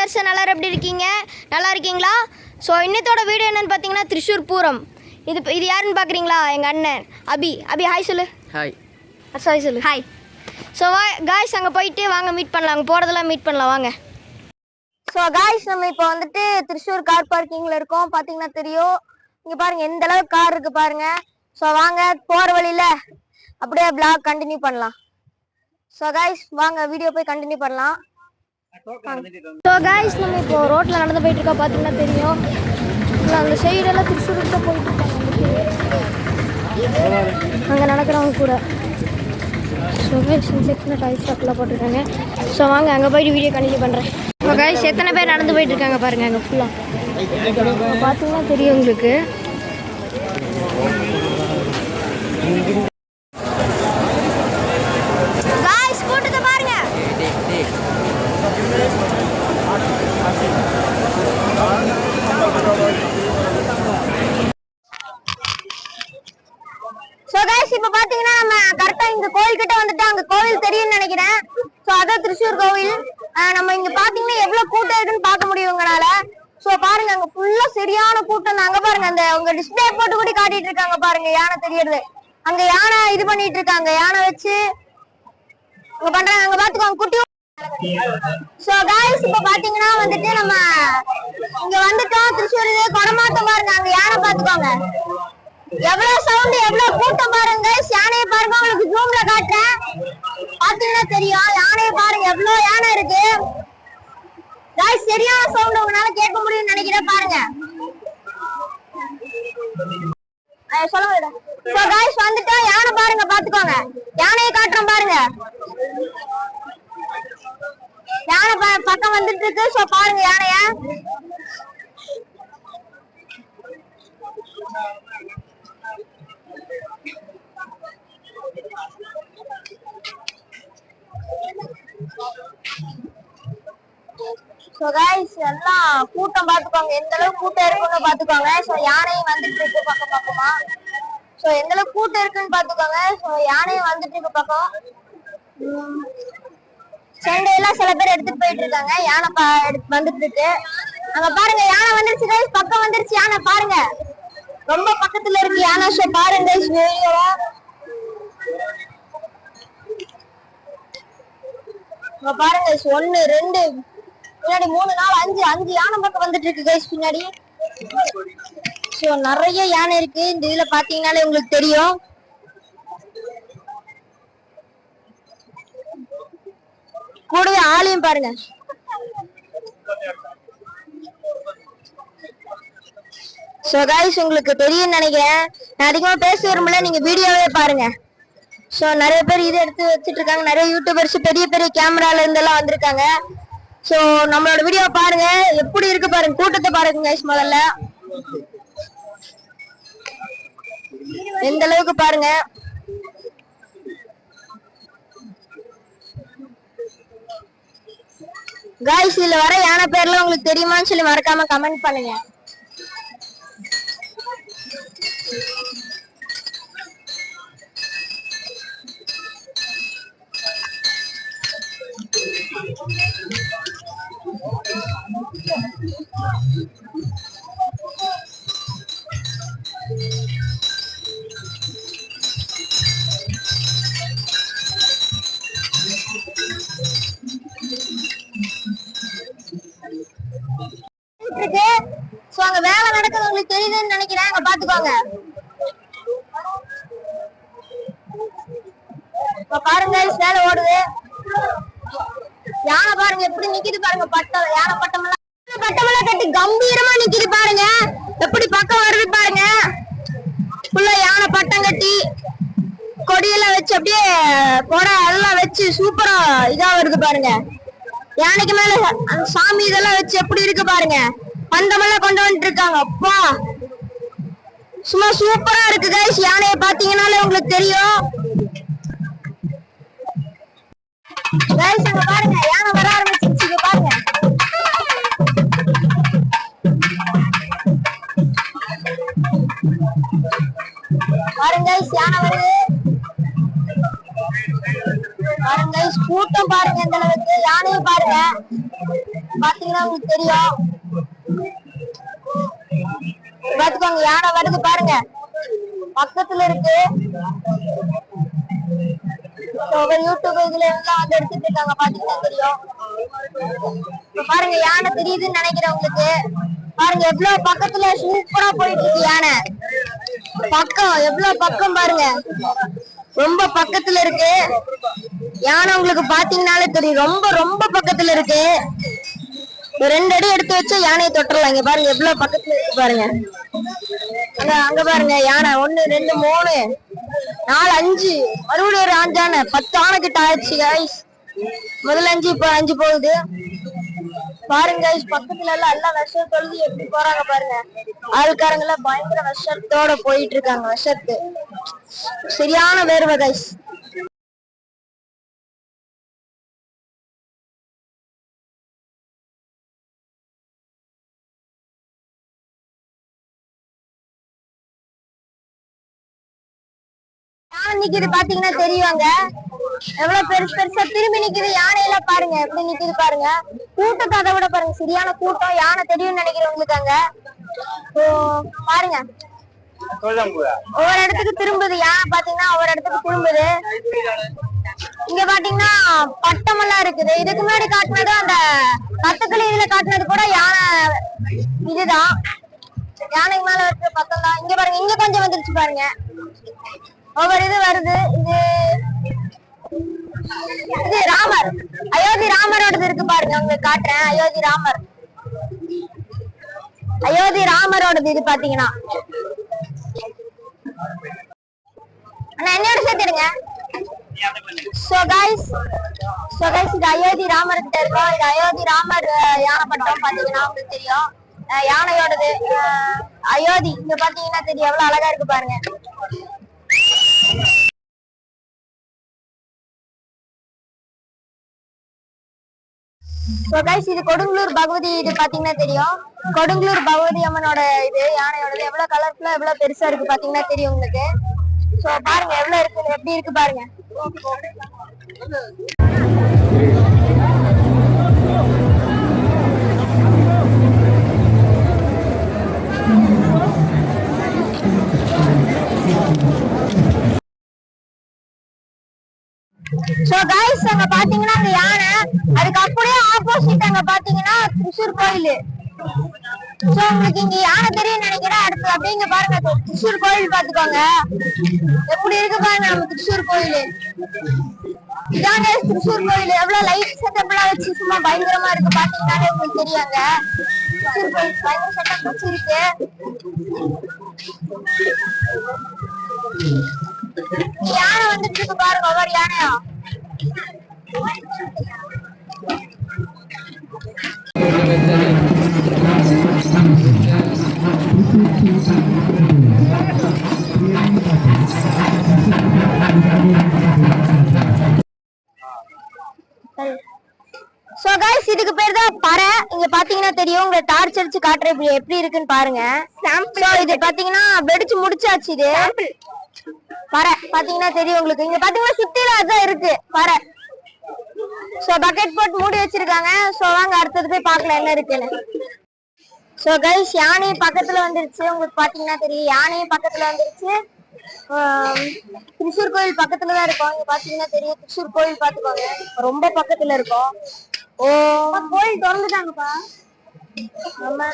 தர்ஷன் எல்லாரும் எப்படி இருக்கீங்க? நல்லா இருக்கீங்களா? ஸோ இன்னத்தோட வீடியோ என்னென்னு பார்த்தீங்கன்னா திரிசூர் பூரம். இது யாருன்னு பார்க்குறீங்களா? எங்கள் அண்ணன் அபி ஹாய் சொல்லு. ஹாய் ஹாய் சொல்லு. ஹாய். ஸோ காய்ஸ் அங்கே போயிட்டு வாங்க மீட் பண்ணலாம். அங்கே போகிறதெல்லாம் மீட் பண்ணலாம் வாங்க. ஸோ காய்ஸ் நம்ம இப்போ வந்துட்டு திரிசூர் கார் பார்க்கிங்கில் இருக்கோம். பார்த்தீங்கன்னா தெரியும். இங்கே பாருங்கள் எந்த அளவுக்கு கார் இருக்குது பாருங்கள். ஸோ வாங்க போகிற வழியில் அப்படியே பிளாக் கண்டினியூ பண்ணலாம். ஸோ காய்ஸ் வாங்க வீடியோ போய் கண்டினியூ பண்ணலாம். ஸோ காய்ஸ் நம்ம இப்போ ரோட்டில் நடந்து போயிட்டு இருக்கோம். பார்த்தீங்கன்னா தெரியும். அந்த சைடெல்லாம் திரிசூருக்கு தான் போயிட்டு இருக்காங்க. அங்கே நடக்கிறவங்க கூட. ஸோ காய்ஸ் செக்ஷனில் டாய் ஷாப்லாம் போட்டிருக்காங்க. ஸோ வாங்க அங்கே போயிட்டு வீடியோ கண்டினியூ பண்ணுறேன். ஸோ காய்ஸ் எத்தனை பேர் நடந்து போயிட்டு இருக்காங்க பாருங்கள் அங்கே ஃபுல்லாக. பார்த்தீங்கன்னா தெரியும் உங்களுக்கு. காய்ஸ் கூட்டத்தை பாருங்க. ஸோ காய்ஸ் இப்போ பார்த்தீங்கன்னா நம்ம கரெக்டாக இந்த கோவில் கிட்ட வந்துட்டு அங்கே கோவில் தெரியும்னு நினைக்கிறேன். ஸோ அதான் திரிசூர் கோவில். நம்ம இங்கே பார்த்தீங்கன்னா எவ்வளோ கூட்டம் இருக்குன்னு பார்க்க முடியும் உங்களால. ஸோ பாருங்க அங்கே ஃபுல்லாக சரியான கூட்டம். அங்கே பாருங்க அந்த உங்க டிஸ்பிளே போட்டு கூட காட்டிட்டு இருக்காங்க பாருங்க. யானை தெரியறது அங்கே யானை இது பண்ணிட்டு இருக்காங்க. யானை வச்சு அங்க பண்றாங்க. அங்க பாத்துக்கோங்க குட்டி. சோ गाइस இப்ப பாத்தீங்கன்னா வந்துட்டு நம்ம இங்க வந்துட்டோம். திரிசூர் கொடமாட்டம் பாருங்க. அங்க யானை பாத்துக்கோங்க. எவ்வளவு சவுண்ட் எவ்வளவு கூட்டம் பாருங்க. யானையை பாருங்க. உங்களுக்கு ஜூம்ல காட்டுறேன். பாத்தீங்கன்னா தெரியும். யானையை பாருங்க எவ்வளவு யானை இருக்கு. गाइस சரியான சவுண்ட் உங்களால கேட்க முடியும்னு நினைக்கிறேன். பாருங்க சொல்லுங்க. சோ गाइस வந்துட்டா யானை பாருங்க பாத்துக்கோங்க. யானையை காட்டுறோம் பாருங்க. யானை பக்கம் வந்துட்டு இருக்கு. சோ பாருங்க யானைய. சோ गाइस எல்லாம் கூட்டம் பாத்துக்கோங்க. எந்த அளவுக்கு கூட்டம் இருக்குன்னு பாத்துக்கோங்க. சோ யானையும் வந்துட்டு இருக்கு பக்கம் பக்கமா. சோ எந்த அளவுக்கு கூட்டம் இருக்குன்னு பாத்துக்கோங்க. சோ யானையும் வந்துட்டு இருக்கு பக்கம். செண்டையெல்லாம் சில பேர் எடுத்துட்டு போயிட்டு இருக்காங்க. யானை வந்துட்டு இருக்கு. அங்க பாருங்க யானை வந்துருச்சு गाइस. பக்கம் வந்துருச்சு யானை பாருங்க. ரொம்ப பக்கத்துல இருக்கு யானை. சோ பாருங்க गाइस வீடியோவா. அங்க பாருங்க गाइस 1 2 பின்னாடி 3 4 5 யானை பக்கம் வந்துட்டு இருக்கு गाइस பின்னாடி. சோ நிறைய யானை இருக்கு. இந்த இதுல பாத்தீங்கன்னாலே உங்களுக்கு தெரியும். கூடவே ஆளையும் பாருங்க. சோ गाइस உங்களுக்கு தெரியும் நினைக்கிறேன். நான் அதிகமா பேச விரும்பல. நீங்க வீடியோவே பாருங்க. சோ நிறைய பேர் இதை எடுத்து வச்சிட்டு இருக்காங்க. நிறைய யூடியூபர்ஸ் பெரிய பெரிய கேமரால இருந்தெல்லாம் வந்திருக்காங்க. சோ நம்மளோட வீடியோ பாருங்க. எப்படி இருக்கு பாருங்க. கூட்டத்தை பாருங்க गाइस முதல்ல. எந்த அளவுக்கு பாருங்க. गाइस இதுல வர யானை பேர்லாம் உங்களுக்கு தெரியுமான்னு சொல்லி மறக்காம கமெண்ட் பண்ணுங்க. சோ அங்க வேலை நடக்குது உங்களுக்கு தெரியுதுன்னு நினைக்கிறேன். அங்க பாத்துக்கோங்க. பாருங்க வேலை ஓடுது. யானை பாருங்க எப்படி நிக்குது பாருங்க. பட்டம் யானை பட்டமெல்லாம் கட்டி கம்பீரமா நிக்குது பாருங்க. எப்படி பக்கம் வருது பாருங்க. ஃபுல்லா யானை பட்டம் கட்டி கொடியெல்லாம் வச்சு அப்படியே கொடை எல்லாம் வச்சு சூப்பரா இதா வருது பாருங்க. யானைக்கு மேல அந்த சாமி இதெல்லாம் வச்சு எப்படி இருக்கு பாருங்க. பந்தமெல்லாம் கொண்டு வந்துட்டு இருக்காங்க. அப்பா சும்மா சூப்பரா இருக்கு गाइस. யானையை பாத்தீங்கன்னாலே உங்களுக்கு தெரியும். गाइस அங்க பாருங்க யானை வர ஆரம்பிச்சிருச்சு பாருங்க. பாருங்க गाइस யானை வருது. பாருங்க கூட்டம் பாருங்க. இந்த அளவுக்கு யானையை பாருங்க. பாத்தீங்கன்னா உங்களுக்கு தெரியும். பாத்துக்கோங்க யானை வருது பாருங்க, பக்கத்துல இருக்கு. யூடியூப் இதுல எல்லாம் வந்து எடுத்துட்டு இருக்காங்க, பாத்தீங்கன்னா தெரியும். பாருங்க யானை தெரியுதுன்னு நினைக்கிறேன் உங்களுக்கு. பாருங்க எவ்வளவு பக்கத்துல சூப்பரா போயிட்டு இருக்கு யானை. பக்கம் எவ்வளவு பக்கம் பாருங்க, ரொம்ப பக்கத்துல இருக்கு யானை. உங்களுக்கு பாத்தீங்கன்னாலே தெரியும், ரொம்ப ரொம்ப பக்கத்துல இருக்கு. ஒரு 2 அடி எடுத்து வச்சு யானையை தொட்டுறலாம். இங்க பாருங்க எவ்வளவு பக்கத்துல இருக்கு பாருங்க. அங்க பாருங்க யானை 1 2 3 4 5 மறுபடியும் ஒரு 5 யானை, 10 யானை கிட்ட ஆயிடுச்சு கைஸ். முதல்ல 5 இப்ப 5 போகுது பாருங்க கைஸ். பக்கத்துல எல்லாம் விஷம் தொழுது எப்படி போறாங்க பாருங்க. ஆள்காரங்க எல்லாம் பயங்கர விஷத்தோட போயிட்டு இருக்காங்க. விஷத்து சரியான வேர்வை கைஸ். நிக்குது பாத்தீங்கன்னா தெரியுங்க, எவ்வளவு பெருசு பெருசா திரும்பி நிக்குது யானையெல்லாம் பாருங்க எப்படி நிக்குது பாருங்க. கூட்டத்தை அதை விட பாருங்க சரியான கூட்டம். யானை தெரியும்னு நினைக்கிறேன் உங்களுக்கு அங்க. பாருங்க ஒவ்வொரு இடத்துக்கு திரும்புது யானை, பாத்தீங்கன்னா ஒவ்வொரு இடத்துக்கு திரும்புது. இங்க பாத்தீங்கன்னா பட்டம் எல்லாம் இருக்குது. இதுக்கு முன்னாடி காட்டினது அந்த பட்டத்துல இதுல காட்டினது கூட யானை இதுதான். யானைக்கு மேல இருக்கிற பக்கம் தான். இங்க பாருங்க, இங்க கொஞ்சம் வந்துருச்சு பாருங்க. ஒவ்வொரு இது வருது. இது ராமர், அயோத்தி ராமரோடது இருக்கு பாருங்க, உங்களுக்கு காட்டுறேன். அயோத்தி ராமரோடது இது பாத்தீங்கன்னா. என்னோட சேர்த்துடுங்க. சோ கைஸ் இது அயோத்தி ராமர் கிட்ட இருக்கோம். இது அயோத்தி ராமர் யானை பட்டம் பாத்தீங்கன்னா உங்களுக்கு தெரியும். யானையோடது அயோத்தி. இங்க பாத்தீங்கன்னா தெரியும் எவ்வளவு அழகா இருக்கு பாருங்க. இது கொடுங்கலூர் பகவதி. இது பாத்தீங்கன்னா தெரியும், கொடுங்கலூர் பகவதி அம்மனோட இது யானையோடது. எவ்வளவு கலர்ஃபுல்லா எவ்வளவு பெருசா இருக்கு பாத்தீங்கன்னா தெரியும் உங்களுக்கு. சோ பாருங்க எவ்வளவு இருக்கு, எப்படி இருக்கு பாருங்க. சோ கைஸ் அங்க பாத்தீங்கன்னா அந்த யானை, அதுக்கு அப்படியே ஆப்போசிட் அங்க பாத்தீங்கன்னா திருச்சூர் கோயில். சோ உங்களுக்கு இங்க யானை தெரியும் நினைக்கிறேன். அடுத்து அப்படியே இங்க பாருங்க திருச்சூர் கோயில் பாத்துக்கோங்க எப்படி இருக்கு பாருங்க நம்ம திருச்சூர் கோயில். இதாங்க திருச்சூர் கோயில். எவ்வளவு லைட் செட்டப் எல்லாம் வச்சு சும்மா பயங்கரமா இருக்கு பாத்தீங்கன்னாலே உங்களுக்கு தெரியாங்க. திருச்சூர் கோயில் பயங்கர செட்டப் வச்சிருக்கு. யானை வந்துட்டு இருக்கு பாருங்க, ஒவ்வொரு யானையா. சோ கைஸ் இதுக்கு பேர் தான் பறை. இங்க பாத்தீங்கன்னா தெரியும், உங்களை டார்ச் அடிச்சு காட்டுற எப்படி இருக்குன்னு பாருங்க. இது பாத்தீங்கன்னா வெடிச்சு முடிச்சாச்சு. இது பறை பாத்தீங்கன்னா தெரியும் உங்களுக்கு. இங்க பாத்தீங்கன்னா சுத்தில அதான் இருக்கு பறை. சோ பக்கெட் போட்டு மூடி வச்சிருக்காங்க. சோ வாங்க அடுத்தது போய் பாக்கலாம் என்ன இருக்குன்னு. சோ கைஸ் யானை பக்கத்துல வந்துருச்சு. உங்களுக்கு பாத்தீங்கன்னா தெரியும் யானையும் பக்கத்துல வந்துருச்சு. திருச்சூர் கோயில் பக்கத்துலதான் இருக்கும். இங்க பாத்தீங்கன்னா தெரியும் திருச்சூர் கோயில் பாத்துக்கோங்க, ரொம்ப பக்கத்துல இருக்கும். ஓ கோயில் திறந்துட்டாங்கப்பா. ஆமா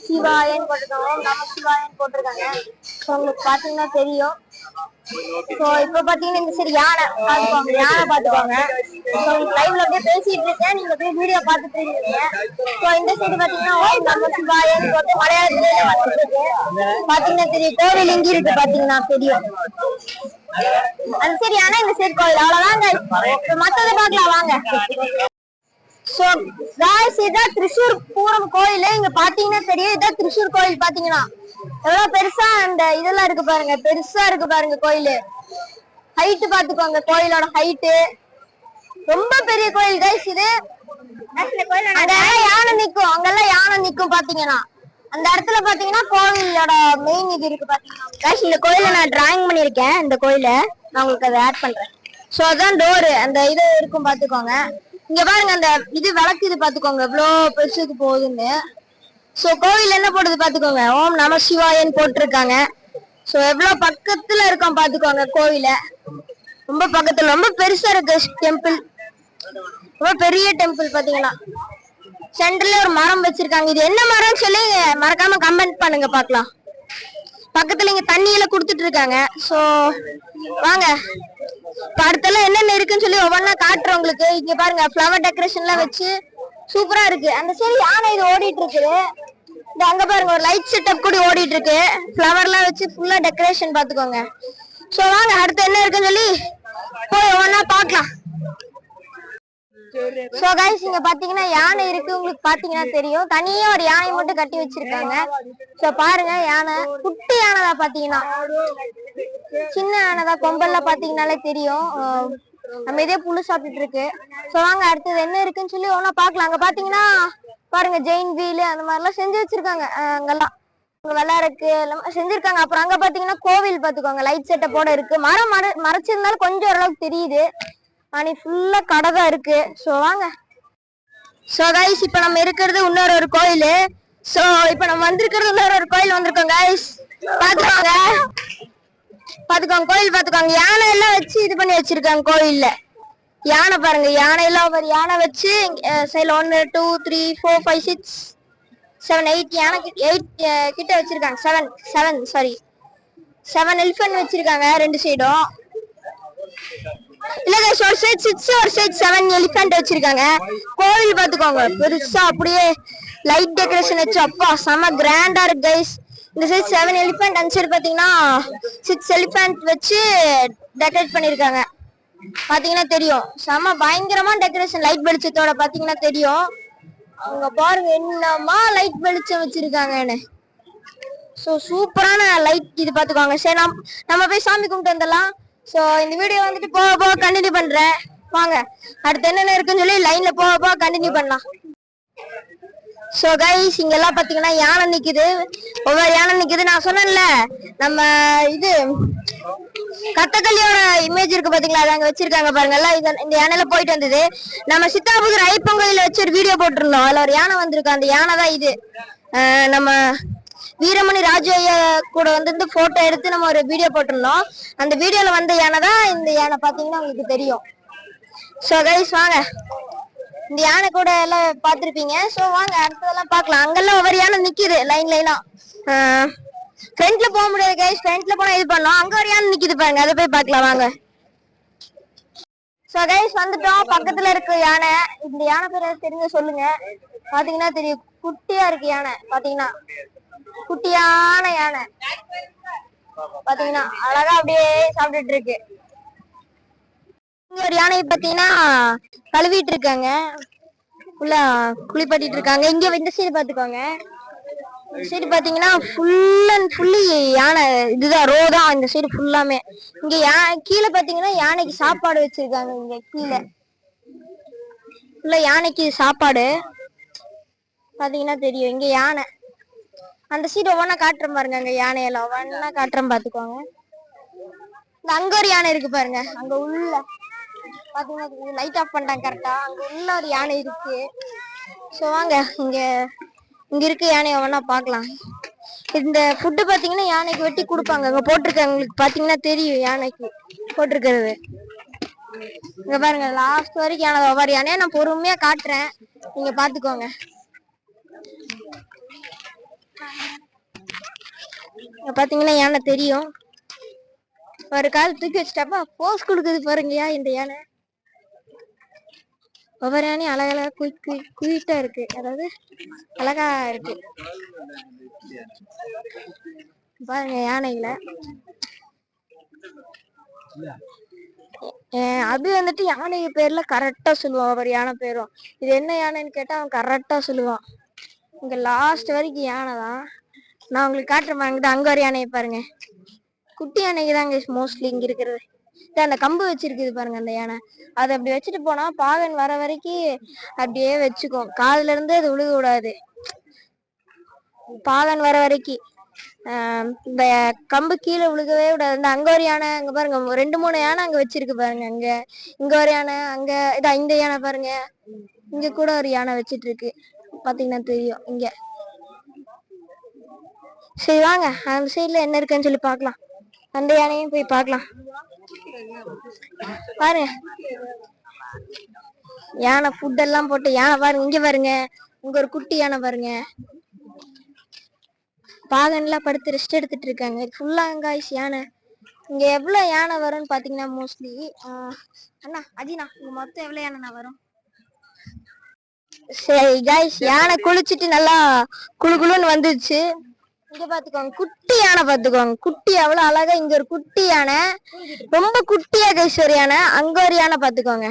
சிவாயன்னு போட்டிருக்காங்க, நம்ம சிவாயன்னு போட்டிருக்காங்க. உங்களுக்கு பாத்தீங்கன்னா தெரியும். சோ இப்ப பாத்தீங்கன்னா இந்த சரி யானை பாத்துக்கோங்க, யானை பாத்துக்கோங்க. லைவ்ல அப்படியே பேசிட்டு இருக்கேன், நீங்க போய் வீடியோ பாத்துட்டு இருக்கீங்க. சோ இந்த சைடு பாத்தீங்கன்னா நம்ம சிவாயன்னு போட்டு மலையாளத்திலே வந்துட்டு இருக்கு. பாத்தீங்கன்னா தெரியும் கோவில் எங்க இருக்கு பாத்தீங்கன்னா தெரியும். அது சரி யானை இந்த சைடு கோவில் அவ்வளவுதாங்க. மத்ததை பாக்கலாம் வாங்க. சோ गाइस இதான் திருச்சூர் பூரம் கோயில். இங்க பாத்தீங்கன்னா தெரியும், இதான் திருச்சூர் கோயில். பாத்தீங்கன்னா எவ்வளவு பெருசா அந்த இதெல்லாம் இருக்கு பாருங்க, பெருசா இருக்கு பாருங்க கோயில். ஹைட் பாத்துக்கோங்க, கோயிலோட ஹைட் ரொம்ப பெரிய கோயில் गाइस. இது யானை நிக்கும், அங்கெல்லாம் யானை நிக்கும். பாத்தீங்கன்னா அந்த இடத்துல பாத்தீங்கன்னா கோவிலோட மெயின் இது இருக்கு பாத்தீங்கன்னா. गाइस இந்த கோயில நான் டிராயிங் பண்ணிருக்கேன். இந்த கோயில நான் உங்களுக்கு அதை ஆட் பண்றேன். சோ அதான் டோர் அந்த இது இருக்கும் பாத்துக்கோங்க. இங்க பாருங்க அந்த இது விளக்குது பாத்துக்கோங்க எவ்வளவு பெருசுக்கு போகுதுன்னு. சோ கோவில் என்ன போடுது பாத்துக்கோங்க, ஓம் நம சிவாயன்னு போட்டிருக்காங்க. சோ எவ்வளவு பக்கத்துல இருக்கோம் பாத்துக்கோங்க கோவில. ரொம்ப பக்கத்துல ரொம்ப பெருசா இருக்கு டெம்பிள், ரொம்ப பெரிய டெம்பிள் பாத்தீங்கன்னா. சென்டர்ல ஒரு மரம் வச்சிருக்காங்க. இது என்ன மரம் சொல்லி மறக்காம கமெண்ட் பண்ணுங்க பாக்கலாம். பக்கத்துல இங்க தண்ணியில குடுத்துட்டு இருக்காங்க. சோ வாங்க அடுத்தெல்லாம் என்னென்ன இருக்குன்னு சொல்லி ஒவ்வொன்னா காட்டுறேன் உங்களுக்கு. இங்க பாருங்க ஃபிளவர் டெக்கரேஷன் எல்லாம் வச்சு சூப்பரா இருக்கு. அந்த சைடு யானை இது ஓடிட்டு இருக்குது. இந்த அங்க பாருங்க ஒரு லைட் செட்டப் கூட ஓடிட்டு இருக்கு. ஃபிளவர் எல்லாம் வச்சு ஃபுல்லா டெக்கரேஷன் பாத்துக்கோங்க. சோ வாங்க அடுத்து என்ன இருக்குன்னு சொல்லி போய் ஒவ்வொன்னா பாக்கலாம். சோ கைஸ் இங்க பாத்தீங்கன்னா யானை இருக்கு, உங்களுக்கு பாத்தீங்கன்னா தெரியும். தனியா ஒரு யானை மட்டும் கட்டி வச்சிருக்காங்க. சோ பாருங்க யானை, குட்டி யானை தான் பாத்தீங்கன்னா, சின்ன யானை தான். கொம்பெல்லாம் பாத்தீங்கன்னாலே தெரியும். நம்ம இதே புல்லு சாப்பிட்டுட்டு இருக்கு. சோ வாங்க அடுத்தது என்ன இருக்குன்னு சொல்லி ஒன்னா பாக்கலாம். அங்க பாத்தீங்கன்னா பாருங்க ஜெயின் வீல் அந்த மாதிரி எல்லாம் செஞ்சு வச்சிருக்காங்க. அங்கெல்லாம் விளையாடுறதுக்கு எல்லாம் செஞ்சிருக்காங்க. அப்புறம் அங்க பாத்தீங்கன்னா கோவில் பாத்துக்கோங்க, லைட் செட்டப்போட இருக்கு. மரம் மறைச்சிருந்தாலும் கொஞ்சம் ஓரளவுக்கு தெரியுது. ஆனா ஃபுல்லா கடை தான் இருக்கு. சோ வாங்க. சோ கைஸ் இப்ப நம்ம இருக்கிறது இன்னொரு ஒரு கோயில். சோ இப்ப நம்ம வந்திருக்கிறது இன்னொரு ஒரு கோயில் வந்திருக்கோம் கைஸ். பாத்துக்கோங்க கோயில் பாத்துக்கோங்க. யானை எல்லாம் வச்சு இது பண்ணி வச்சிருக்காங்க கோயில்ல. யானை பாருங்க, யானை எல்லாம் ஒரு யானை வச்சு சைடுல 1 2 3 4 5 6 7 8 யானை 8 கிட்ட வச்சிருக்காங்க. 7 எலிஃபென்ட் வச்சிருக்காங்க ரெண்டு சைடும். இல்ல கைஸ் ஒரு சைடு 6 ஒரு சைடு 7 எலிஃபென்ட் வச்சிருக்காங்க. கோவில் பாத்துக்கோங்க பெருசா அப்படியே லைட் டெக்கரேஷன் வச்சு அப்பா செம கிராண்டா இருக்கு கைஸ். இந்த சைடு 7 எலிஃபென்ட், அந்த சைடு பாத்தீங்கன்னா 6 எலிஃபென்ட் வச்சு டெக்கரேட் பண்ணிருக்காங்க. பாத்தீங்கன்னா தெரியும் செம பயங்கரமா டெக்கரேஷன் லைட் வெளிச்சத்தோட பாத்தீங்கன்னா தெரியும். அங்க பாருங்க என்னமா லைட் வெளிச்சம் வச்சிருக்காங்கன்னு. சோ சூப்பரான லைட் இது பாத்துக்கோங்க. சரி நம்ம போய் சாமி கும்பிட்டு வந்துடலாம். சோ இந்த வீடியோ வந்துட்டு போக கண்டினியூ பண்றேன். வாங்க அடுத்து என்னென்ன இருக்குன்னு சொல்லி லைன்ல போக கண்டினியூ பண்ணலாம். சோ கைஸ் இங்க எல்லாம் பாத்தீங்கன்னா யானை நிக்குது, ஒவ்வொரு யானை நிக்குது. நான் சொன்னேன்ல நம்ம இது கத்தக்கல்லியோட இமேஜ் இருக்கு பாத்தீங்களா, அது அங்க வச்சிருக்காங்க பாருங்க. எல்லாம் இந்த யானையில போயிட்டு வந்தது. நம்ம சித்தாபுதூர் ஐப்பங்கோயில வச்சு ஒரு வீடியோ போட்டிருந்தோம். அதுல ஒரு யானை வந்திருக்கு. அந்த யானை தான் இது. நம்ம வீரமணி ராஜு ஐயா கூட வந்து போட்டோ எடுத்து நம்ம ஒரு வீடியோ போட்டிருந்தோம். அந்த வீடியோல வந்த யானை தான் இந்த யானை. பாத்தீங்கன்னா உங்களுக்கு தெரியும். சோ கைஸ் வாங்க, இந்த யானை கூட எல்லாம் பாத்திருப்பீங்க. சோ வாங்க அடுத்ததெல்லாம் பாக்கலாம். அங்கெல்லாம் ஒவ்வொரு யானை நிக்குது லைனா. ஃப்ரண்ட்ல போக முடியாது கைஸ், ஃப்ரண்ட்ல போனா இது பண்ணோம். அங்க ஒரு யானை நிக்குது பாருங்க, அதை போய் பாக்கலாம் வாங்க. சோ கைஸ் வந்துட்டோம், பக்கத்துல இருக்கு யானை. இந்த யானை பேர் தெரிஞ்ச சொல்லுங்க. பாத்தீங்கன்னா தெரியும், குட்டியா இருக்கு யானை. பாத்தீங்கன்னா குட்டியான யானை பாத்தீங்கன்னா அழகா அப்படியே சாப்பிட்டுட்டு இருக்கு. இங்க ஒரு யானை பாத்தீங்கன்னா கழுவிட்டு இருக்காங்க, ஃபுல்லா குளிப்பாட்டிட்டு இருக்காங்க. இங்க இந்த சைடு பாத்துக்கோங்க, இந்த சைடு பாத்தீங்கன்னா ஃபுல் அண்ட் ஃபுல்லி யானை இதுதான், ரோ தான் இந்த சைடு ஃபுல்லாமே. இங்க கீழே பாத்தீங்கன்னா யானைக்கு சாப்பாடு வச்சிருக்காங்க. இங்க கீழே ஃபுல்லா யானைக்கு சாப்பாடு பாத்தீங்கன்னா தெரியும். இங்க யானை அந்த சைடு ஒவ்வொன்னா காட்டுறேன் பாருங்க. அங்க யானையெல்லாம் ஒவ்வொன்னா காட்டுறேன் பாத்துக்கோங்க. இந்த அங்க ஒரு யானை இருக்கு பாருங்க, அங்க உள்ள பாத்தீங்கன்னா லைட் ஆஃப் பண்ணிட்டாங்க கரெக்டா. அங்க உள்ள ஒரு யானை இருக்கு. சோ வாங்க இங்க இருக்கு யானை ஒவ்வொன்னா பாக்கலாம். இந்த ஃபுட்டு பாத்தீங்கன்னா யானைக்கு வெட்டி கொடுப்பாங்க. அங்க போட்டிருக்காங்க, உங்களுக்கு பாத்தீங்கன்னா தெரியும் யானைக்கு போட்டிருக்கிறது. இங்க பாருங்க லாஸ்ட் வரைக்கும் யானை, ஒவ்வொரு யானையா நான் பொறுமையா காட்டுறேன், நீங்க பாத்துக்கோங்க. பாத்தீங்கன்னா யானை தெரியும், ஒரு கால் தூக்கி வச்சுட்டாப்பா போஸ் கொடுக்குது பாருங்கயா இந்த யானை. ஒவ்வொரு யானையும் அழகழகா குயிட்டா இருக்கு, அதாவது அழகா இருக்கு பாருங்க யானைகளை. அது வந்துட்டு யானை பேர்ல கரெக்டா சொல்லுவான், ஒவ்வொரு யானை பேரும். இது என்ன யானைன்னு கேட்டா அவன் கரெக்டா சொல்லுவான். இங்க லாஸ்ட் வரைக்கும் யானை தான். நான் உங்களுக்கு காட்டுறேன், அங்க ஒரு யானையை பாருங்க. குட்டி யானைக்கு தாங்க மோஸ்ட்லி இங்க இருக்கிறது. அந்த கம்பு வச்சிருக்குது பாருங்க அந்த யானை, அதை அப்படி வச்சுட்டு போனா பாகன் வர வரைக்கும் அப்படியே வச்சுக்கும். காதுல இருந்து அது விழுக கூடாது, பாகன் வர வரைக்கும் இந்த கம்பு கீழே விழுகவே விடாது. அங்க ஒரு யானை, அங்க பாருங்க 2 3 யானை அங்க வச்சிருக்கு பாருங்க. அங்க இங்க ஒரு யானை, அங்க இந்த யானை பாருங்க, இங்க கூட ஒரு யானை வச்சிட்டு இருக்கு, பாத்தீங்கன்னா தெரியும் இங்க. சரி வாங்க அந்த சைட்ல என்ன இருக்குன்னு சொல்லி பாக்கலாம். அந்த யானையும் போய் பார்க்கலாம். பாருங்க யானை ஃபுட் எல்லாம் போட்டு யானை பாருங்க. இங்க பாருங்க, இங்க ஒரு குட்டி யானை பாருங்க, பாகன்லாம் படுத்து ரெஸ்ட் எடுத்துட்டு இருக்காங்க. ஃபுல்லா காய்ஸ் யானை. இங்க எவ்வளவு யானை வரும்னு பாத்தீங்கன்னா மோஸ்ட்லி அண்ணா அஜினா இங்க மொத்தம் எவ்வளவு யானை வரும்? சரி காய்ஸ், யானை குளிச்சுட்டு நல்லா குளுகுளுன்னு வந்துச்சு. இங்க பாத்துக்கோங்க குட்டி யானை, பாத்துக்கோங்க குட்டி எவ்வளவு அழகா. இங்க ஒரு குட்டி யானை, ரொம்ப குட்டியா கைஸ் ஒரு யானை. அங்க ஒரு யானை பாத்துக்கோங்க,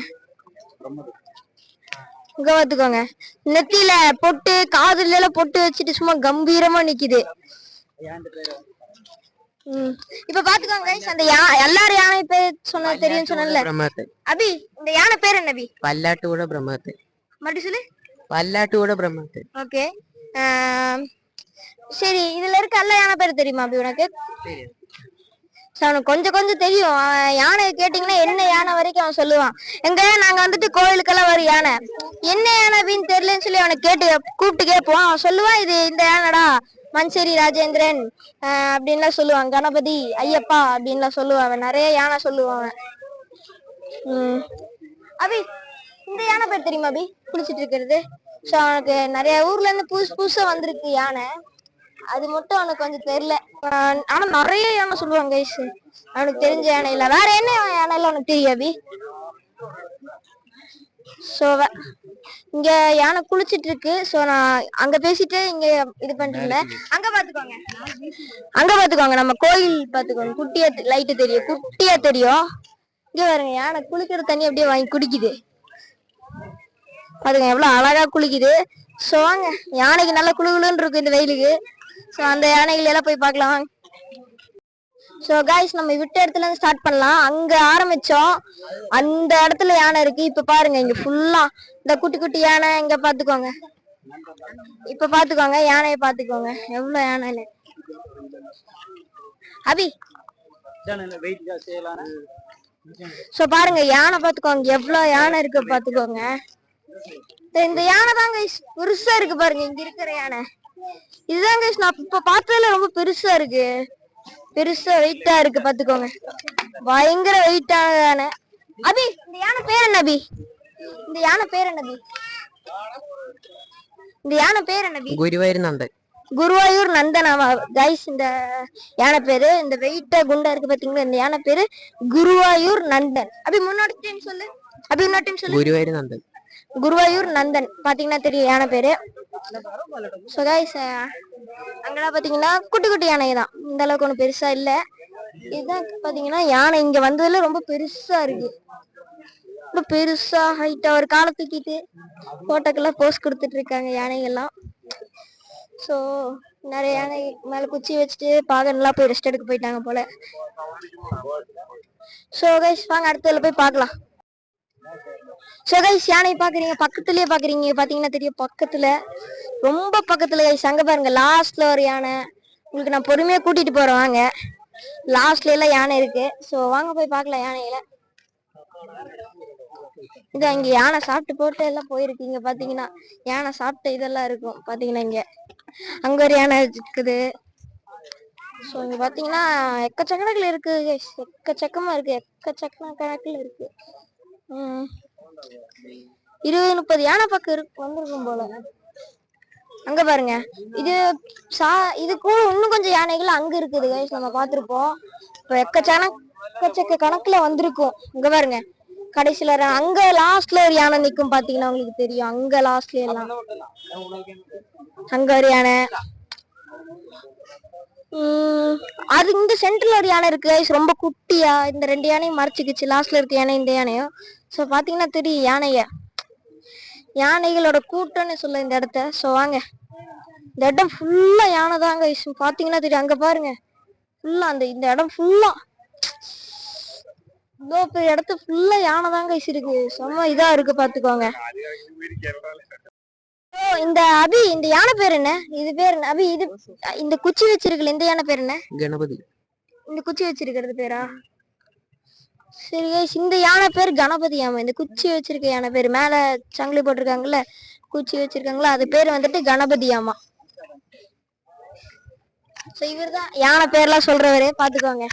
இங்க பாத்துக்கோங்க நெத்தியில பொட்டு, காதுல எல்லாம் பொட்டு வச்சுட்டு சும்மா கம்பீரமா நிக்குது. இப்ப பாத்துக்கோங்க கைஸ், அந்த எல்லாரும் யானை பேர் சொன்னது தெரியும் சொன்னல அபி. இந்த யானை பேர் என்ன அபி? பல்லாட்டோட பிரம்மத்து. மறுபடியும் சொல்லு. பல்லாட்டோட பிரம்மத்து. ஓகே சரி, இதுல இருக்க எல்லா யானை பேர் தெரியுமா அபி உனக்கு? அவனுக்கு கொஞ்சம் கொஞ்சம் தெரியும். யானை கேட்டீங்கன்னா என்ன யானை வரைக்கும் அவன் சொல்லுவான். எங்க நாங்க வந்துட்டு கோயிலுக்கெல்லாம் வரும் யானை, என்ன யானை அப்படின்னு தெரியலன்னு சொல்லி அவனை கூப்பிட்டு கேட்போம். அவன் சொல்லுவான் இது இந்த யானைடா மன்சேரி ராஜேந்திரன் அப்படின்லாம் சொல்லுவான். கணபதி ஐயப்பா அப்படின்லாம் சொல்லுவான். அவன் நிறைய யானை சொல்லுவான். அபி இந்த யானை பேர் தெரியுமா அபி? குளிச்சுட்டு இருக்கிறது. ஸோ அவனுக்கு நிறைய ஊர்ல இருந்து புதுசா வந்திருக்கு யானை, அது மட்டும் அவனுக்கு கொஞ்சம் தெரியல. ஆனா நிறைய யானை சொல்லுவாங்க கைஸ். அவனுக்கு தெரிஞ்ச யானை இல்ல. வேற என்ன யானை எல்லாம் உனக்கு தெரியும் அபி? சோ இங்க யானை குளிச்சிட்டு இருக்கு. சோ நான் அங்க பேசிட்டு இங்க இது பண்றேன். அங்க பாத்துக்கோங்க நம்ம கோயில் பாத்துக்கோங்க, குட்டியா லைட்டு தெரியும், குட்டியா தெரியும். இங்க பாருங்க யானை குளிக்கிற தண்ணி அப்படியே வாங்கி குடிக்குது, பாத்துக்கோங்க எவ்வளவு அழகா குளிக்குது. சோ வாங்க, யானைக்கு நல்லா குளுகுளுன்னு இருக்கு இந்த வெயிலுக்கு. சோ அந்த யானைகள் எல்லாம் போய் பார்க்கலாம். சோ காய்ஸ், நம்ம விட்ட இடத்துல இருந்து ஸ்டார்ட் பண்ணலாம். அங்க ஆரம்பிச்சோம், அந்த இடத்துல யானை இருக்கு. இப்ப பாருங்க இங்க ஃபுல்லா இந்த குட்டி குட்டி யானை. இங்க பாத்துக்கோங்க, இப்ப பாத்துக்கோங்க யானையை பாத்துக்கோங்க எவ்வளவு யானை. அபி சோ பாருங்க யானை பாத்துக்கோங்க எவ்வளவு யானை இருக்கு பாத்துக்கோங்க. இந்த யானை தாங்க பெருசா இருக்கு பாருங்க. இங்க இருக்கிற யானை இதுதாங்க நான் இப்ப பார்த்ததுல ரொம்ப பெருசா இருக்கு, பெருசா வெயிட்டா இருக்கு பாத்துக்கோங்க, பயங்கர வெயிட்டான யானை. அபி இந்த யானை பேர் என்ன அபி? இந்த யானை பேர் என்ன அபி? இந்த யானை பேர் என்ன அபி? குருவாயூர் நந்தன். குருவாயூர் நந்தன் கைஸ் இந்த யானை பேரு. இந்த வெயிட்டா குண்டா இருக்கு பாத்தீங்களா, இந்த யானை பேரு குருவாயூர் நந்தன். அபி முன்னாடி டைம் சொல்லு அபி, இன்னொரு டைம் சொல்லு. குருவாயூர் நந்தன். குருவாயூர் நந்தன் பாத்தீங்கன்னா தெரியும் யானை பேரு. சோ கைஸ் அங்கெல்லாம் பாத்தீங்கன்னா குட்டி குட்டி யானை தான், இந்த அளவுக்கு ஒண்ணு பெருசா இல்ல. இதுதான் பாத்தீங்கன்னா யானை இங்க வந்ததுல ரொம்ப பெருசா இருக்கு, ரொம்ப பெருசா ஹைட்டா ஒரு காலை தூக்கிட்டு போட்டோக்கெல்லாம் போஸ் கொடுத்துட்டு இருக்காங்க யானைகள்லாம். சோ நிறைய யானை மேல குச்சி வச்சுட்டு பாகன்லாம் போய் ரெஸ்ட் எடுக்க போயிட்டாங்க போல. சோ கைஸ் வாங்க அடுத்ததுல போய் பார்க்கலாம். சோ கைஸ் யானை பாக்குறீங்க, பக்கத்துலயே பாக்குறீங்க, பாத்தீங்கன்னா தெரியும் பக்கத்துல, ரொம்ப பக்கத்துல கைஸ். அங்க பாருங்க லாஸ்ட்ல ஒரு யானை. உங்களுக்கு நான் பொறுமையா கூட்டிட்டு போறேன் வாங்க, லாஸ்ட்ல எல்லாம் யானை இருக்கு. சோ வாங்க போய் பார்க்கலாம் யானைகளை. இது அங்க யானை சாப்பிட்டு போட்டு எல்லாம் போயிருக்கீங்க பாத்தீங்கன்னா, யானை சாப்பிட்ட இதெல்லாம் இருக்கும் பாத்தீங்கன்னா. இங்க அங்க ஒரு யானை இருக்குது. சோ இங்க பாத்தீங்கன்னா எக்கச்சக்கணக்கில் இருக்கு கைஸ், எக்கச்சக்கமா இருக்கு, எக்கச்சக்க கணக்குல இருக்கு. 20-30 யானை பக்கம் வந்திருக்கும் போல. அங்க பாருங்க இது கூட இன்னும் கொஞ்சம் யானைகள் அங்க இருக்குது கைஸ், நம்ம பாத்துருப்போம். இப்ப எக்கச்சக்க கணக்குல வந்திருக்கும். இங்க பாருங்க கடைசியில அங்க லாஸ்ட்ல ஒரு யானை நிக்கும் பாத்தீங்கன்னா உங்களுக்கு தெரியும். அங்க லாஸ்ட்ல எல்லாம் அங்க ஒரு யானை. அது இந்த சென்டர்ல ஒரு யானை இருக்கு கைஸ், ரொம்ப குட்டியா. இந்த 2 யானையும் மறைச்சிக்கிச்சு, லாஸ்ட்ல இருக்க யானை இந்த யானையும். சோ பாத்தீங்கன்னா தெரியும் யானைகளோட கூட்டம்னு சொல்ல இந்த இடத்த. சோ வாங்க, இந்த இடம் ஃபுல்லா யானை தான் கைஸ், பாத்தீங்கன்னா தெரியும். அங்க பாருங்க ஃபுல்லா இந்த இடம் ஃபுல்லா இவ்வளோ பெரிய இடத்து ஃபுல்லா யானை தான் கைஸ் இருக்கு, செம்ம இதா இருக்கு பாத்துக்கோங்க. இந்த அபி இந்த யானை பேர் என்ன? இது பேர் என்ன அபி? இது இந்த குச்சி வச்சிருக்கல இந்த யானை பேர் என்ன? கணபதி. இந்த குச்சி வச்சிருக்கிறது பேரா? சரி guys, இந்த யானை பேர் கணபதியாமா. இந்த குச்சி வச்சிருக்க யானை பேர் மேல சங்கிலி போட்டிருக்காங்கல்ல, குச்சி வச்சிருக்காங்களா, அது பேர் வந்துட்டு கணபதியாமா. சோ இவர்தான் யானை பேர்லாம் சொல்றவரு, பாத்துக்கோங்க.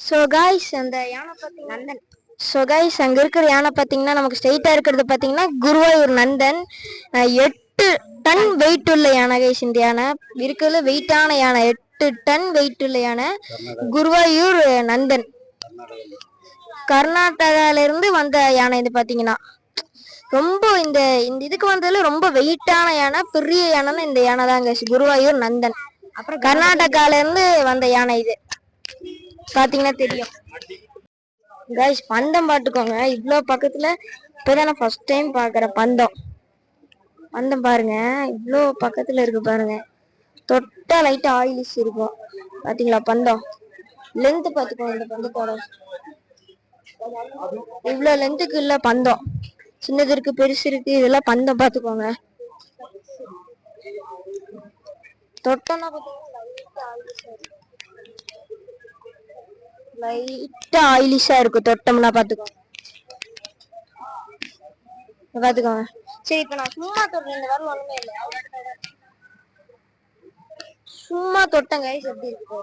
சோ guys, அந்த யானை பாத்தீங்கன்னா நந்தன். சோ guys, அங்க இருக்கிற யானை பாத்தீங்கன்னா நமக்கு ஸ்ட்ரெயிட்டா இருக்கிறது பாத்தீங்கன்னா குருவாயூர் நந்தன். 8 டன் வெயிட் உள்ள யானை guys. இந்த யானை இருக்கிறதுல வெயிட்டான யானை, 8 டன் வெயிட் உள்ள யானை குருவாயூர் நந்தன். கர்நாடகால இருந்து வந்த யானை இது பாத்தீங்கன்னா. ரொம்ப இந்த இதுக்கு வந்ததுல ரொம்ப வெயிட்டான யானை, பெரிய யானைன்னு இந்த யானை தாங்க குருவாயூர் நந்தன். அப்புறம் கர்நாடகால இருந்து வந்த யானை இது பாத்தீங்கன்னா தெரியும் guys. பந்தம் பாத்துக்கோங்க, இவ்வளவு பக்கத்துல. இப்பதான் நான் ஃபர்ஸ்ட் டைம் பாக்குறேன் பந்தம். பந்தம் பாருங்க, இவ்வளவு பக்கத்துல இருக்கு பாருங்க. தொட்டா லைட்டா ஆயிலிஸ் இருக்கும் பாத்தீங்களா. பந்தம் லென்த் பாத்துக்கோங்க, இந்த பந்தத்தோட இவ்வளவு லென்த்துக்கு இல்ல பந்தம். சின்னது இருக்கு, பெருசு இருக்கு, இதெல்லாம் பந்தம் பாத்துக்கோங்க. தொட்டோம்னா லைட்டா ஆயிலிஷா இருக்கும், தொட்டோம்னா பாத்துக்கோங்க. பாத்துக்கோங்க. சரி, இப்ப நான் சும்மா தொட்டேன், இந்த வரல ஒண்ணுமே இல்ல, சும்மா தொட்டேன் கைஸ். எப்படி இருக்கு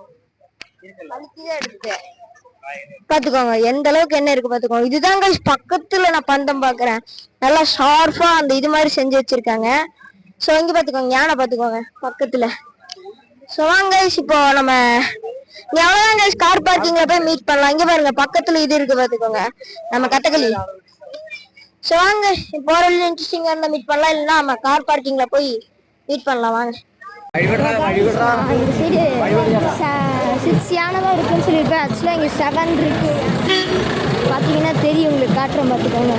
அழுத்திதான் எடுத்து பாத்துக்கோங்க எந்த அளவுக்கு என்ன இருக்கு பாத்துக்கோங்க. இதுதான் கைஸ் பக்கத்துல நான் பந்தம் பாக்குறேன். நல்லா ஷார்ப்பா அந்த இது மாதிரி செஞ்சு வச்சிருக்காங்க. சோ இங்க பாத்துக்கோங்க யானை பாத்துக்கோங்க பக்கத்துல. சோ வாங்க கைஸ், இப்போ நம்ம எவ்வளவுதான் கைஸ் கார் பார்க்கிங்ல போய் மீட் பண்ணலாம். இங்க பாருங்க பக்கத்துல இது இருக்கு பாத்துக்கோங்க, நம்ம கத்தகளி. சோ வாங்க இப்போ ஒரு இன்ட்ரெஸ்டிங்கா இருந்தா மீட் பண்ணலாம், இல்லைன்னா நம்ம கார் பார்க்கிங்ல போய் மீட் பண்ணலாம். வாங்க. இந்த சைடு 6 யானை தான் இருக்குன்னு சொல்லியிருப்பேன். ஆக்சுவலாக இங்கே 7 இருக்கு. பார்த்தீங்கன்னா தெரியும் உங்களுக்கு, காட்டுறேன் பார்த்துக்கோங்க.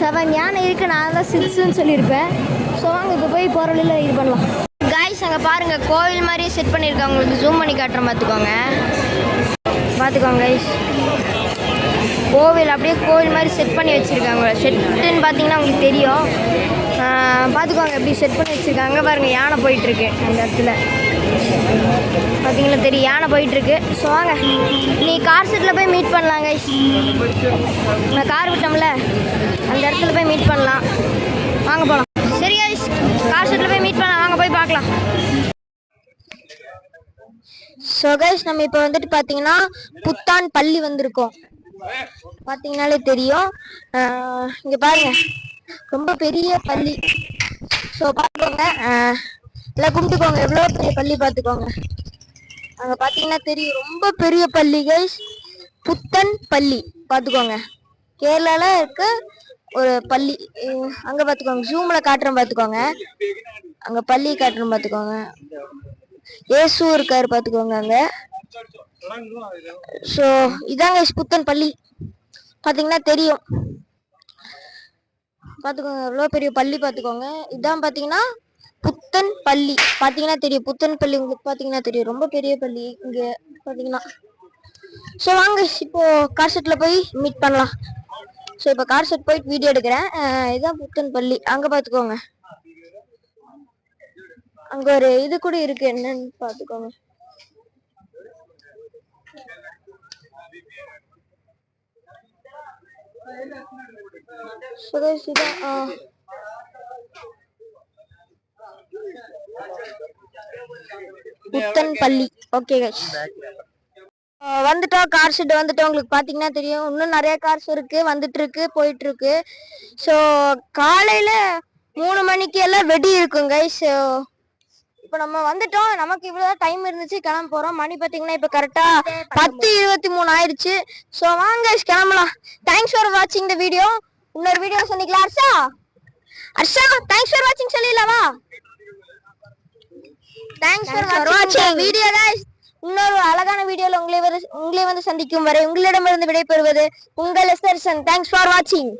7 யானை இருக்கு, நான் தான் 6ன்னு சொல்லியிருப்பேன். ஸோ வாங்க இப்போ போய் போகிற வழியில் இது பண்ணலாம். காய்ஸ் அங்கே பாருங்கள், கோவில் மாதிரியே செட் பண்ணியிருக்காங்க. உங்களுக்கு ஜூம் பண்ணி காட்டுறேன் பார்த்துக்கோங்க. கைஸ், கோவில் அப்படியே கோவில் மாதிரி செட் பண்ணி வச்சுருக்காங்க. செட்டுன்னு பார்த்தீங்கன்னா உங்களுக்கு தெரியும். பார்த்துக்கோங்க எப்படி செட் பண்ணி வச்சுருக்காங்க பாருங்கள். யானை போயிட்டுருக்கு அந்த இடத்துல, பார்த்தீங்களா தெரியும், யானை போயிட்டுருக்கு. ஸோ வாங்க நீ கார் செட்டில் போய் மீட் பண்ணலாம் கைஸ். நான் கார் விட்டோம்ல அந்த இடத்துல போய் மீட் பண்ணலாம். வாங்க போகலாம். சரி கைஸ், கார் செட்டில் போய் மீட் பண்ணலாம், வாங்க போய் பார்க்கலாம். ஸோ கைஸ், நம்ம இப்போ வந்துட்டு பார்த்தீங்கன்னா புத்தான் பள்ளி வந்திருக்கோம். பார்த்தீங்கன்னாலே தெரியும். இங்கே பாருங்க, ரொம்ப பெரிய பள்ளி. ஸோ பார்த்துக்கோங்க, எல்லாம் கும்பிட்டுக்கோங்க, எவ்வளோ பெரிய பள்ளி பார்த்துக்கோங்க. அங்கே பார்த்தீங்கன்னா தெரியும், ரொம்ப பெரிய பள்ளி கைஸ், புத்தன் பள்ளி. பார்த்துக்கோங்க, கேரளாவில் இருக்க ஒரு பள்ளி. அங்கே பார்த்துக்கோங்க, ஜூமில் காட்டுறேன் பார்த்துக்கோங்க. அங்கே பள்ளி காட்டுறேன் பார்த்துக்கோங்க. ஏசு இருக்காரு பார்த்துக்கோங்க அங்கே. ஸோ இதாங்க புத்தன் பள்ளி, பார்த்தீங்கன்னா தெரியும். பார்த்துக்கோங்க எவ்வளோ பெரிய பள்ளி பார்த்துக்கோங்க. இதான் பார்த்தீங்கன்னா புத்தன் பள்ளி, பார்த்தீங்கன்னா தெரியும். புத்தன் பள்ளி உங்களுக்கு பார்த்தீங்கன்னா தெரியும், ரொம்ப பெரிய பள்ளி இங்கே பார்த்தீங்கன்னா. ஸோ வாங்க இப்போ கார் செட்டில் போய் மீட் பண்ணலாம். ஸோ இப்போ கார் செட் போயிட்டு வீடியோ எடுக்கிறேன். இதுதான் புத்தன் பள்ளி. அங்கே பார்த்துக்கோங்க, அங்கே ஒரு இது கூட இருக்கு, என்னன்னு பார்த்துக்கோங்க. புத்தன் பள்ளி. ஓகே கைஸ், வந்துட்டோம், கார் ஷெட் வந்துட்டோம். உங்களுக்கு பாத்தீங்கன்னா தெரியும், இன்னும் நிறைய கார்ஸ் இருக்கு, வந்துட்டு இருக்கு, போயிட்டு இருக்கு. ஸோ காலையில 3 மணிக்கு எல்லாம் வெடி இருக்கும் கைஸ். இப்போ நம்ம வந்துட்டோம், நமக்கு இவ்வளவு டைம் இருந்துச்சு, கிளம்ப போறோம். மணி பாத்தீங்கன்னா இப்போ கரெக்டா 10:23 ஆயிடுச்சு. ஸோ வாங்க கிளம்பலாம். தேங்க்ஸ் ஃபார் வாட்சிங் த வீடியோ. இன்னொரு வீடியோ சந்திக்கலாம். அர்ஷா தேங்க்ஸ் ஃபார் வாட்சிங் சொல்லிடலாமா? தேங்க்ஸ் ஃபார் வாட்சிங் வீடியோ गाइस. இன்னொரு அழகான வீடியோல உங்களை வந்து சந்திக்கும் வரை உங்களிடமிருந்து விடைபெறுவது உங்கள் எஸ்தர்சன். தேங்க்ஸ் ஃபார் வாட்சிங்.